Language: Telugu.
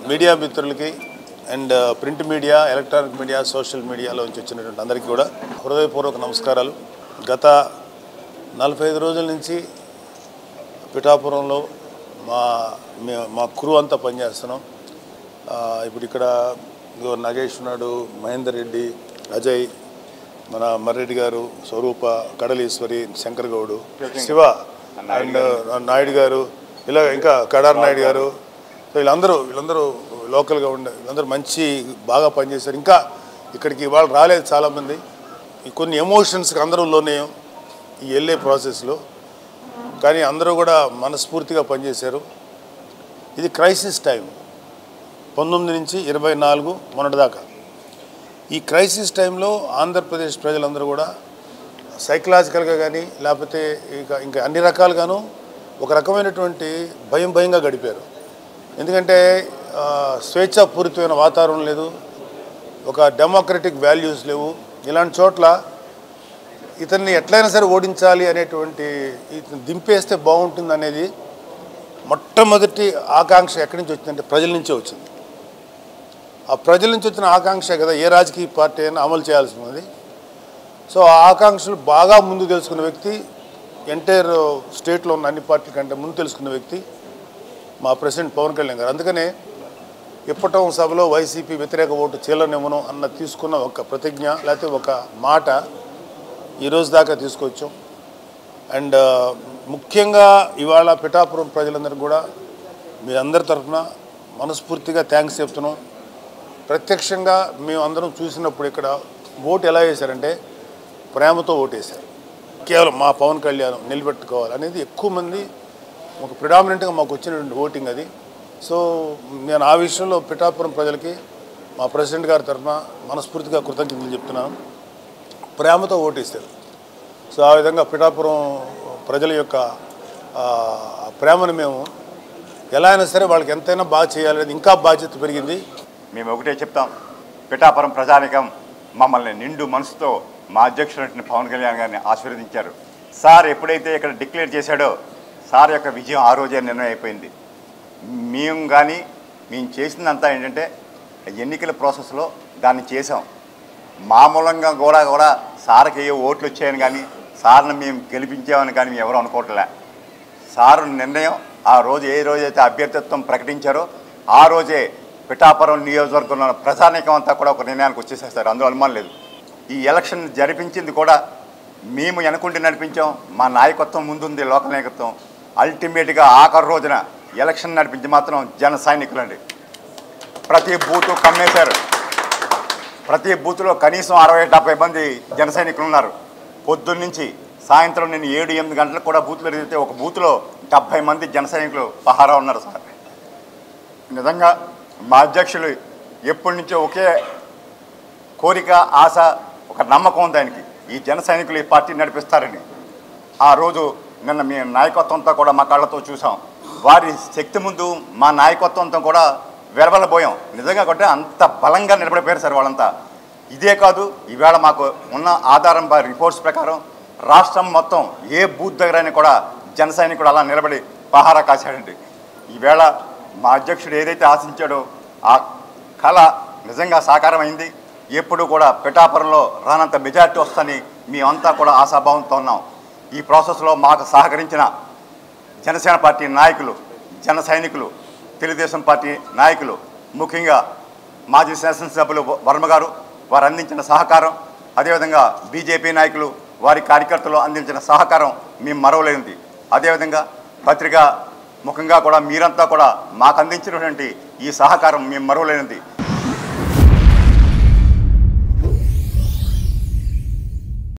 మీడియా మిత్రులకి and print media, electronic media, social మీడియాలో నుంచి వచ్చినటువంటి అందరికీ కూడా హృదయపూర్వక నమస్కారాలు. గత 45 రోజుల నుంచి పిఠాపురంలో మా క్రూ అంతా పనిచేస్తున్నాం. ఇప్పుడు ఇక్కడ నాగేష్ ఉన్నాడు, మహేందర్ రెడ్డి, అజయ్, మన మర్రెడ్డి గారు, స్వరూప, కడలీశ్వరి, శంకర్ గౌడు, శివ అండ్ నాయుడు గారు, ఇలా ఇంకా కడార్ నాయుడు గారు. సో వీళ్ళందరూ లోకల్గా ఉండే వీళ్ళందరూ మంచి బాగా పనిచేశారు. ఇంకా ఇక్కడికి ఇవాళ రాలేదు చాలామంది. కొన్ని ఎమోషన్స్కి అందరూ లోనేయం ఈ వెళ్ళే ప్రాసెస్లో, కానీ అందరూ కూడా మనస్ఫూర్తిగా పనిచేశారు. ఇది క్రైసిస్ టైం, 19 నుంచి 24 మొన్నటిదాకా. ఈ క్రైసిస్ టైంలో ఆంధ్రప్రదేశ్ ప్రజలందరూ కూడా సైకలాజికల్గా కానీ లేకపోతే ఇంకా అన్ని రకాలుగాను ఒక రకమైనటువంటి భయంగా గడిపారు. ఎందుకంటే స్వేచ్ఛాపూరితమైన వాతావరణం లేదు, ఒక డెమోక్రటిక్ వాల్యూస్ లేవు. ఇలాంటి చోట్ల ఇతన్ని ఎట్లయినా సరే ఓడించాలి అనేటువంటి, ఇతను దింపేస్తే బాగుంటుంది అనేది మొట్టమొదటి ఆకాంక్ష ఎక్కడి నుంచి వచ్చిందంటే ప్రజల నుంచే వచ్చింది. ఆ ప్రజల నుంచి వచ్చిన ఆకాంక్ష కదా ఏ రాజకీయ పార్టీ అయినా అమలు చేయాల్సి ఉన్నది. సో ఆ ఆకాంక్షలు బాగా ముందు తెలుసుకున్న వ్యక్తి, ఎంటైర్ స్టేట్లో ఉన్న అన్ని పార్టీల కంటే ముందు తెలుసుకున్న వ్యక్తి మా ప్రెసిడెంట్ పవన్ కళ్యాణ్ గారు. అందుకనే ఇప్పటం సభలో వైసీపీ వ్యతిరేక ఓటు చీలనివ్వను అన్న తీసుకున్న ఒక ప్రతిజ్ఞ లేకపోతే ఒక మాట ఈరోజు దాకా తీసుకొచ్చాం. అండ్ ముఖ్యంగా ఇవాళ పిఠాపురం ప్రజలందరికీ కూడా మీ అందరి తరఫున మనస్ఫూర్తిగా థ్యాంక్స్ చెప్తున్నాం. ప్రత్యక్షంగా మేము అందరం చూసినప్పుడు ఇక్కడ ఓటు ఎలా వేశారంటే ప్రేమతో ఓటేశారు. కేవలం మా పవన్ కళ్యాణ్ నిలబెట్టుకోవాలి అనేది ఎక్కువ మంది ఒక ప్రిడామినెంట్గా మాకు వచ్చినటువంటి ఓటింగ్ అది. సో నేను ఆ విషయంలో పిఠాపురం ప్రజలకి మా ప్రెసిడెంట్ గారి తరఫున మనస్ఫూర్తిగా కృతజ్ఞతలు చెప్తున్నాను. ప్రేమతో ఓటేస్తారు. సో ఆ విధంగా పిఠాపురం ప్రజల యొక్క ప్రేమను మేము ఎలా అయినా సరే వాళ్ళకి ఎంతైనా బాగా చేయాలనేది ఇంకా బాధ్యత పెరిగింది. మేము ఒకటే చెప్తాం, పిఠాపురం ప్రజానికం మమ్మల్ని నిండు మనసుతో మా అధ్యక్షుడు పవన్ కళ్యాణ్ గారిని ఆశీర్వదించారు. సార్ ఎప్పుడైతే ఇక్కడ డిక్లేర్ చేశాడో సార్ యొక్క విజయం ఆ రోజే నిర్ణయం అయిపోయింది. మేము చేసిందంతా ఏంటంటే ఎన్నికల ప్రాసెస్లో దాన్ని చేసాం. మామూలంగా కూడా సార్కి ఏ ఓట్లు వచ్చాయని కానీ సార్ని మేము గెలిపించామని కానీ మేము ఎవరు అనుకోవట్లే. సారు నిర్ణయం ఆ రోజు ఏ రోజైతే అభ్యర్థిత్వం ప్రకటించారో ఆ రోజే పిఠాపురం నియోజకవర్గంలో ప్రజానీకం అంతా కూడా ఒక నిర్ణయానికి వచ్చేసేస్తారు, అందులో అనుమానం లేదు. ఈ ఎలక్షన్ జరిపించింది కూడా మేము వెనకుండి నడిపించాం. మా నాయకత్వం ముందుంది, లోకల్ నాయకత్వం. అల్టిమేట్గా ఆఖరి రోజున ఎలక్షన్ నడిపించి మాత్రం జన సైనికులండి. ప్రతి బూతు కమ్మేశారు. ప్రతి బూత్లో కనీసం 60-70 మంది జన సైనికులు ఉన్నారు. పొద్దున్నుంచి సాయంత్రం నేను 7-8 గంటలకు కూడా బూత్లో తిరిగితే ఒక బూత్లో 70 మంది జన సైనికులు పహారా ఉన్నారు సార్. నిజంగా మా అధ్యక్షులు ఎప్పటి నుంచో ఒకే కోరిక, ఆశ, ఒక నమ్మకం ఉంది ఆయనకి, ఈ జన సైనికులు ఈ పార్టీ నడిపిస్తారని. ఆ రోజు నిన్న మీ నాయకత్వంతో కూడా మా కళ్ళతో చూసాం. వారి శక్తి ముందు మా నాయకత్వంతో కూడా వెలవెలబోయాం. నిజంగా కొట్టే అంత బలంగా నిలబడిపోయారు సార్ వాళ్ళంతా. ఇదే కాదు, ఈవేళ మాకు ఉన్న ఆధారం రిపోర్ట్స్ ప్రకారం రాష్ట్రం మొత్తం ఏ బూత్ దగ్గరైనా కూడా జన సైనికుడు అలా నిలబడి పహారా కాశాడండి. ఈవేళ మా అధ్యక్షుడు ఏదైతే ఆశించాడో ఆ కళ నిజంగా సాకారం అయింది. ఎప్పుడు కూడా పిఠాపురంలో రానంత మెజార్టీ వస్తుందని మేమంతా కూడా ఆశాభావంతో ఉన్నాం. ఈ ప్రాసెస్లో మాకు సహకరించిన జనసేన పార్టీ నాయకులు, జన సైనికులు, తెలుగుదేశం పార్టీ నాయకులు, ముఖ్యంగా మాజీ శాసనసభ్యులు వర్మ గారు, వారు అందించిన సహకారం, అదేవిధంగా బీజేపీ నాయకులు, వారి కార్యకర్తలు అందించిన సహకారం మేము మరవలేనిది. అదేవిధంగా పత్రికా ముఖంగా కూడా మీరంతా కూడా మాకు అందించినటువంటి ఈ సహకారం మేము మరవలేనిది.